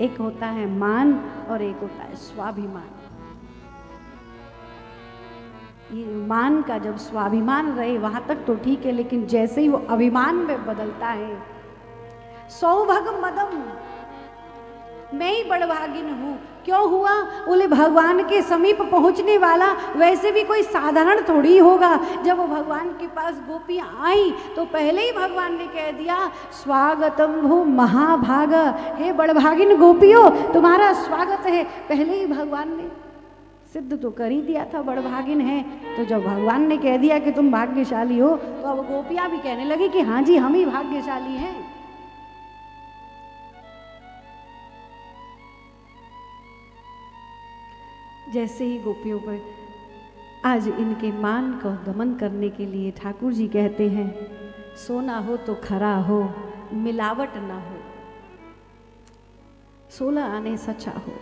एक होता है मान और एक होता है स्वाभिमान। ये मान का जब स्वाभिमान रहे वहां तक तो ठीक है, लेकिन जैसे ही वो अभिमान में बदलता है, सौभग मदम, मैं ही बड़भागिन हूं। क्यों हुआ? बोले भगवान के समीप पहुंचने वाला वैसे भी कोई साधारण थोड़ी होगा। जब वो भगवान के पास गोपियां आई तो पहले ही भगवान ने कह दिया स्वागतम हो महाभाग, हे बड़भागिन गोपियों तुम्हारा स्वागत है। पहले ही भगवान ने सिद्ध तो कर ही दिया था बड़भागिन है। तो जब भगवान ने कह दिया कि तुम भाग्यशाली हो, तो अब गोपियां भी कहने लगी कि हाँ जी हम ही भाग्यशाली हैं। जैसे ही गोपियों पर आज इनके मान को दमन करने के लिए ठाकुर जी कहते हैं सोना हो तो खरा हो, मिलावट ना हो, 16 आने सच्चा हो।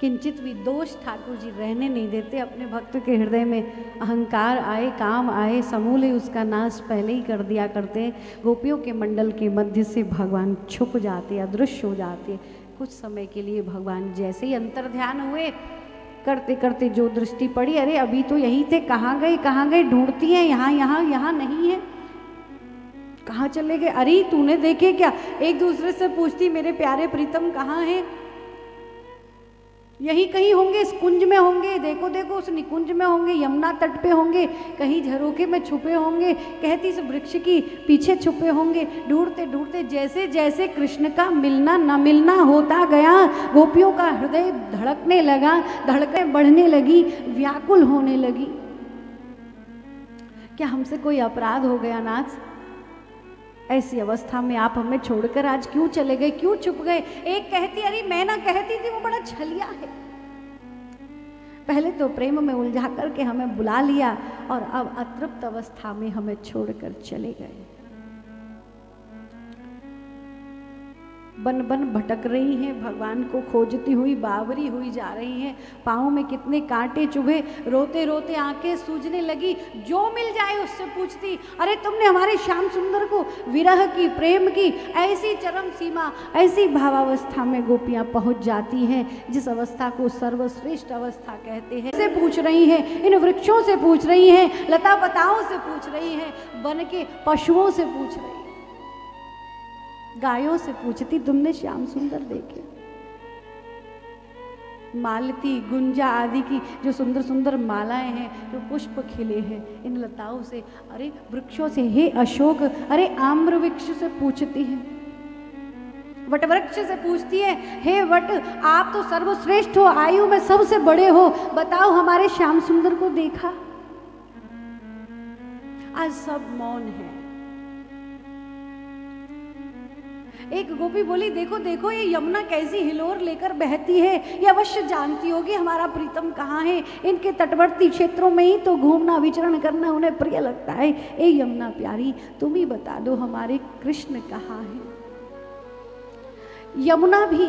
किंचित भी दोष ठाकुर जी रहने नहीं देते। अपने भक्त के हृदय में अहंकार आए, काम आए, समूले उसका नाश पहले ही कर दिया करते। गोपियों के मंडल के मध्य से भगवान छुप जाते, अदृश्य हो जाते। कुछ समय के लिए भगवान जैसे ही अंतर ध्यान हुए, करते करते जो दृष्टि पड़ी, अरे अभी तो यहीं थे, कहाँ गए ढूंढती हैं, यहाँ नहीं है, कहाँ चले गए, अरे तूने देखे क्या? एक दूसरे से पूछती मेरे प्यारे प्रीतम कहाँ हैं? यहीं कहीं होंगे, इस कुंज में होंगे, देखो देखो उस निकुंज में होंगे, यमुना तट पे होंगे, कहीं झरोखे में छुपे होंगे, कहती इस वृक्ष की पीछे छुपे होंगे। ढूंढते ढूंढते जैसे जैसे कृष्ण का मिलना न मिलना होता गया, गोपियों का हृदय धड़कने लगा, धड़कन बढ़ने लगी, व्याकुल होने लगी। क्या हमसे कोई अपराध हो गया नाथ? ऐसी अवस्था में आप हमें छोड़कर आज क्यों चले गए, क्यों छुप गए? एक कहती अरे मैं ना कहती थी, वो बड़ा छलिया है। पहले तो प्रेम में उलझा करके हमें बुला लिया और अब अतृप्त अवस्था में हमें छोड़कर चले गए। बन बन भटक रही हैं, भगवान को खोजती हुई बावरी हुई जा रही हैं। पाँव में कितने कांटे चुभे, रोते रोते आंखें सूजने लगी। जो मिल जाए उससे पूछती अरे तुमने हमारे श्याम सुंदर को, विरह की, प्रेम की ऐसी चरम सीमा, ऐसी भावावस्था में गोपियां पहुंच जाती हैं जिस अवस्था को सर्वश्रेष्ठ अवस्था कहते हैं। से पूछ रही हैं, इन वृक्षों से पूछ रही हैं, लता पताओं से पूछ रही हैं, वन के पशुओं से पूछ रही हैं, गायों से पूछती तुमने श्याम सुंदर देखे? मालती, गुंजा आदि की जो सुंदर सुंदर मालाएं हैं, जो पुष्प खिले हैं, इन लताओं से, अरे वृक्षों से, हे अशोक, अरे आम्र वृक्ष से पूछती है, वट वृक्ष से पूछती है, हे वट आप तो सर्वश्रेष्ठ हो, आयु में सबसे बड़े हो, बताओ हमारे श्याम सुंदर को देखा? आज सब मौन है। एक गोपी बोली देखो देखो ये यमुना कैसी हिलोर लेकर बहती है, ये अवश्य जानती होगी हमारा प्रीतम कहाँ है। इनके तटवर्ती क्षेत्रों में ही तो घूमना विचरण करना उन्हें प्रिय लगता है। ए यमुना प्यारी तुम ही बता दो हमारे कृष्ण कहाँ है। यमुना भी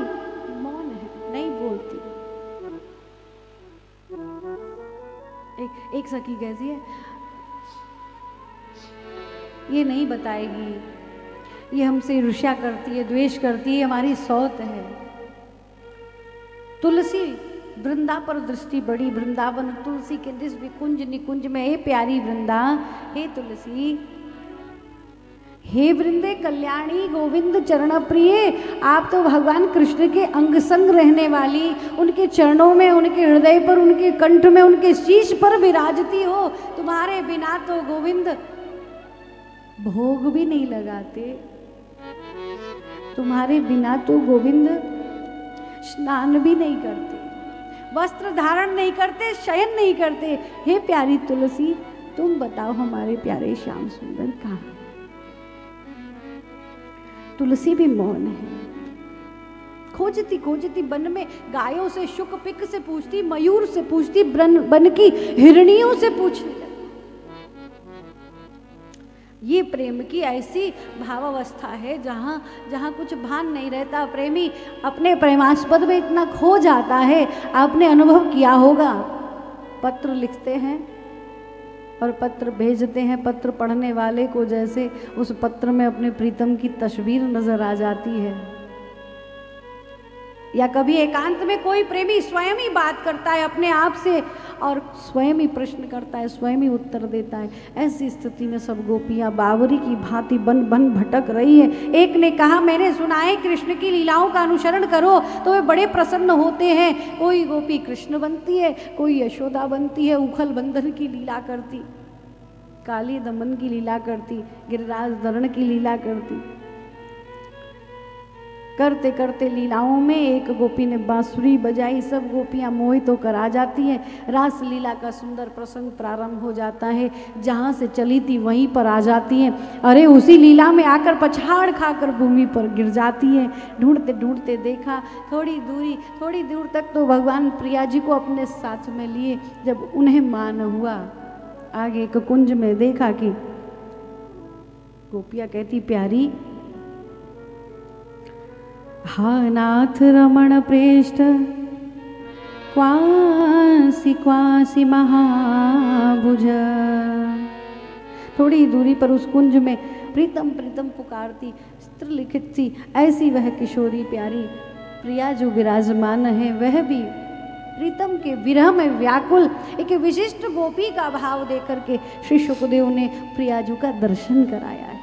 मौन है, नहीं बोलती। एक सखी कैसी है, ये नहीं बताएगी, ये हमसे ईर्ष्या करती है, द्वेष करती है, हमारी सौत है। तुलसी वृंदा पर दृष्टि बड़ी, वृंदावन तुलसी के दिस विकुंज निकुंज में, हे प्यारी वृंदा, हे तुलसी, हे वृंदे कल्याणी गोविंद चरण प्रिय, आप तो भगवान कृष्ण के अंग संग रहने वाली, उनके चरणों में, उनके हृदय पर, उनके कंठ में, उनके शीश पर विराजती हो। तुम्हारे बिना तो गोविंद भोग भी नहीं लगाते, तुम्हारे बिना तो गोविंद स्नान भी नहीं करते, वस्त्र धारण नहीं करते, शयन नहीं करते। हे प्यारी तुलसी तुम बताओ हमारे प्यारे श्याम सुंदर कहाँ? तुलसी भी मौन है, खोजती खोजती वन में गायों से, शुक पिक से पूछती, मयूर से पूछती, वन की हिरणियों से पूछती। ये प्रेम की ऐसी भावावस्था है जहाँ जहाँ कुछ भान नहीं रहता। प्रेमी अपने प्रेमास्पद में इतना खो जाता है, आपने अनुभव किया होगा। पत्र लिखते हैं और पत्र भेजते हैं। पत्र पढ़ने वाले को जैसे उस पत्र में अपने प्रीतम की तस्वीर नजर आ जाती है। या कभी एकांत में कोई प्रेमी स्वयं ही बात करता है अपने आप से और स्वयं ही प्रश्न करता है, स्वयं ही उत्तर देता है। ऐसी स्थिति में सब गोपियां बावरी की भांति बन बन भटक रही है। एक ने कहा, मैंने सुना है कृष्ण की लीलाओं का अनुसरण करो तो वे बड़े प्रसन्न होते हैं। कोई गोपी कृष्ण बनती है, कोई यशोदा बनती है, उखल बंधन की लीला करती, काली दमन की लीला करती, गिरिराज धरण की लीला करती। करते करते लीलाओं में एक गोपी ने बांसुरी बजाई, सब गोपियां मोहित होकर आ जाती हैं। रास लीला का सुंदर प्रसंग प्रारंभ हो जाता है। जहाँ से चली थी वहीं पर आ जाती हैं। अरे उसी लीला में आकर पछाड़ खाकर भूमि पर गिर जाती हैं। ढूंढते ढूंढते देखा, थोड़ी दूर तक तो भगवान प्रिया जी को अपने साथ में लिए। जब उन्हें मान हुआ, आगे एक कुंज में देखा कि गोपियाँ कहती, प्यारी हा नाथ रमण प्रेष्ठ क्वासी क्वासी महाभुज। थोड़ी दूरी पर उस कुंज में प्रीतम प्रीतम पुकारती स्त्र लिखित सी ऐसी वह किशोरी प्यारी प्रिया जो विराजमान है, वह भी प्रीतम के विरह में व्याकुल। एक विशिष्ट गोपी का भाव देकर के श्री शुकदेव ने प्रिया जी का दर्शन कराया है।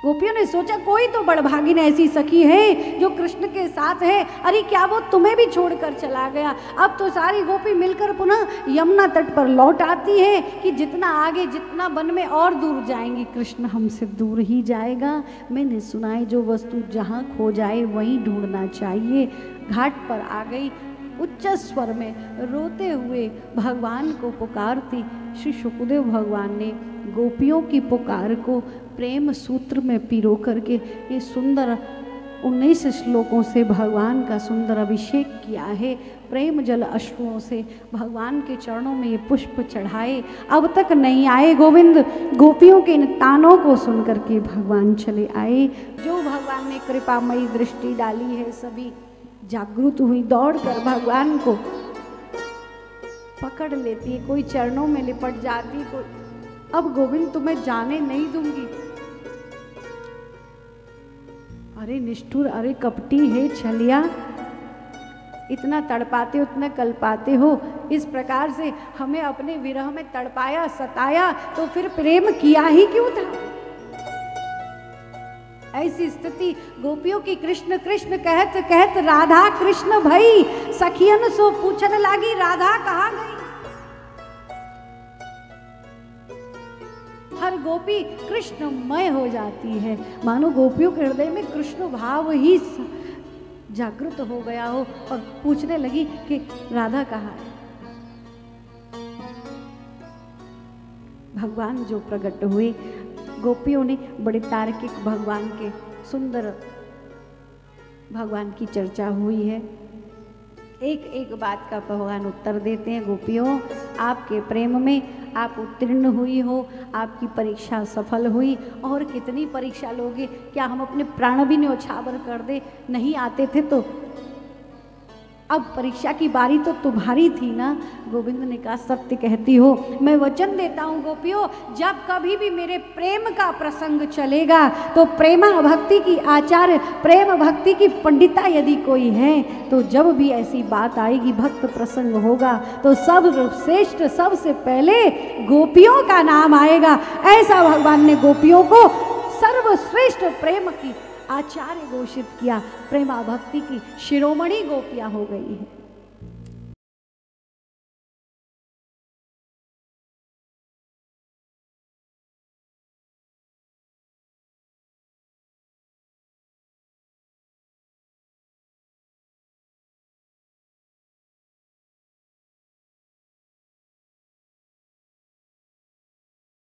गोपियों ने सोचा कोई तो बड़भागिन ऐसी सखी है जो कृष्ण के साथ है। अरे क्या वो तुम्हें भी छोड़कर चला गया? अब तो सारी गोपी मिलकर पुनः यमुना तट पर लौट आती है कि जितना आगे जितना वन में और दूर जाएंगी कृष्ण हमसे दूर ही जाएगा। मैंने सुना है जो वस्तु जहाँ खो जाए वहीं ढूंढना चाहिए। घाट पर आ गई, उच्च स्वर में रोते हुए भगवान को पुकारती। श्री शुकदेव भगवान ने गोपियों की पुकार को प्रेम सूत्र में पिरो करके ये सुंदर 19 श्लोकों से भगवान का सुंदर अभिषेक किया है। प्रेम जल अश्रुओं से भगवान के चरणों में ये पुष्प चढ़ाए। अब तक नहीं आए गोविंद, गोपियों के इन तानों को सुन करके भगवान चले आए। जो भगवान ने कृपामयी दृष्टि डाली है, सभी जागृत हुई, दौड़कर भगवान को पकड़ लेती है, कोई चरणों में लिपट जाती, कोई अब गोविंद तुम्हें जाने नहीं दूंगी। अरे निष्ठुर, अरे कपटी है छलिया, इतना तड़पाते हो, इतना कल्पाते हो, इस प्रकार से हमें अपने विरह में तड़पाया सताया तो फिर प्रेम किया ही क्यों था? ऐसी स्थिति गोपियों की कृष्ण कृष्ण कहत कहत राधा कृष्ण भई। सखियन सो पूछन लागी राधा कहाँ गई? हर गोपी कृष्णमय हो जाती है, मानो गोपियों के हृदय में कृष्ण भाव ही जागृत हो गया हो और पूछने लगी कि राधा कहाँ है? भगवान जो प्रकट हुए, गोपियों ने बड़े तार्किक भगवान के सुंदर भगवान की चर्चा हुई है। एक एक बात का भगवान उत्तर देते हैं। गोपियों, आपके प्रेम में आप उत्तीर्ण हुई हो, आपकी परीक्षा सफल हुई। और कितनी परीक्षा लोगे? क्या हम अपने प्राण भी न्यौछावर कर दे? नहीं आते थे तो अब परीक्षा की बारी तो तुम्हारी थी ना। गोविंद ने कहा, सत्य कहती हो, मैं वचन देता हूँ गोपियों, जब कभी भी मेरे प्रेम का प्रसंग चलेगा तो प्रेमा भक्ति की आचार्य, प्रेम भक्ति की पंडिता यदि कोई है तो जब भी ऐसी बात आएगी, भक्त प्रसंग होगा तो सर्वश्रेष्ठ सबसे पहले गोपियों का नाम आएगा। ऐसा भगवान ने गोपियों को सर्वश्रेष्ठ प्रेम की आचार्य घोषित किया। प्रेमा भक्ति की शिरोमणि गोपियां हो गई है।